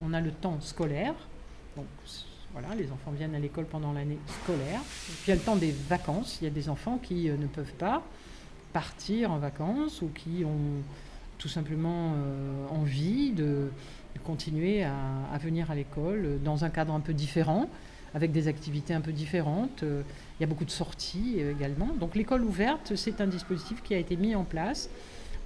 On a le temps scolaire, donc voilà, les enfants viennent à l'école pendant l'année scolaire. Puis il y a le temps des vacances. Il y a des enfants qui ne peuvent pas partir en vacances ou qui ont tout simplement envie de continuer à venir à l'école dans un cadre un peu différent, avec des activités un peu différentes. Il y a beaucoup de sorties également. Donc l'école ouverte, c'est un dispositif qui a été mis en place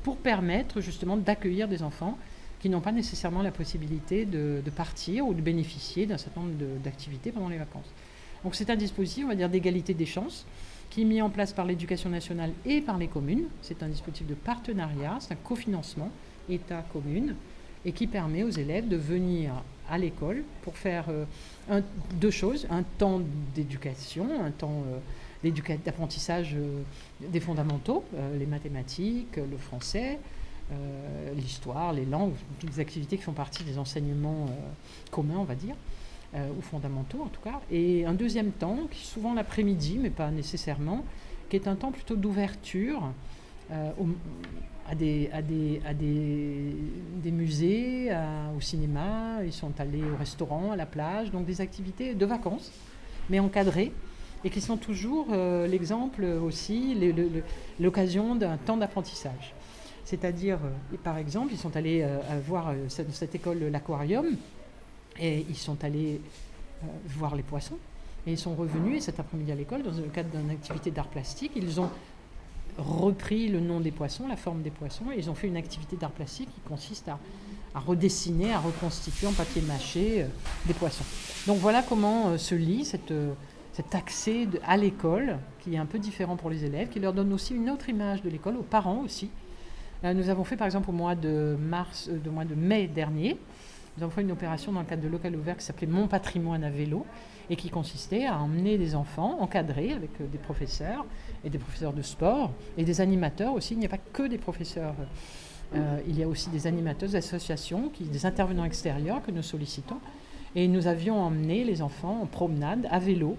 pour permettre justement d'accueillir des enfants qui n'ont pas nécessairement la possibilité de partir ou de bénéficier d'un certain nombre d'activités pendant les vacances. Donc c'est un dispositif, on va dire, d'égalité des chances, qui est mis en place par l'éducation nationale et par les communes. C'est un dispositif de partenariat, c'est un cofinancement État-commune, et qui permet aux élèves de venir à l'école pour faire deux choses, un temps d'éducation, un temps d'apprentissage des fondamentaux, les mathématiques, le français, l'histoire, les langues, toutes les activités qui font partie des enseignements communs, on va dire, ou fondamentaux en tout cas. Et un deuxième temps, qui est souvent l'après-midi, mais pas nécessairement, qui est un temps plutôt d'ouverture à des musées, au cinéma, ils sont allés au restaurant, à la plage, donc des activités de vacances, mais encadrées, et qui sont toujours l'exemple aussi, l'occasion d'un temps d'apprentissage. C'est-à-dire, par exemple, ils sont allés voir cette école, l'aquarium, et ils sont allés voir les poissons, et ils sont revenus, et cet après-midi à l'école, dans le cadre d'une activité d'art plastique, ils ont repris le nom des poissons, la forme des poissons, et ils ont fait une activité d'art plastique qui consiste à redessiner, à reconstituer en papier mâché des poissons. Donc voilà comment se lit cet accès à l'école, qui est un peu différent pour les élèves, qui leur donne aussi une autre image de l'école, aux parents aussi. Nous avons fait par exemple au mois de mai dernier, nous avons fait une opération dans le cadre de Local Ouvert qui s'appelait Mon patrimoine à vélo, et qui consistait à emmener des enfants encadrés avec des professeurs et des professeurs de sport et des animateurs aussi. Il n'y a pas que des professeurs, il y a aussi des animateurs d'associations, des intervenants extérieurs que nous sollicitons. Et nous avions emmené les enfants en promenade à vélo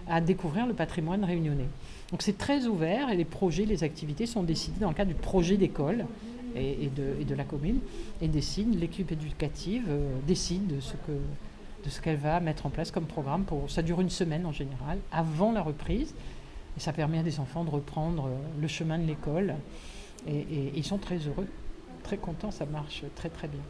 à découvrir le patrimoine réunionnais. Donc c'est très ouvert, et les projets, les activités sont décidées dans le cadre du projet d'école et de la commune, et l'équipe éducative décide de ce qu'elle va mettre en place comme programme. Ça dure une semaine en général, avant la reprise, et ça permet à des enfants de reprendre le chemin de l'école, et ils sont très heureux, très contents, ça marche très très bien.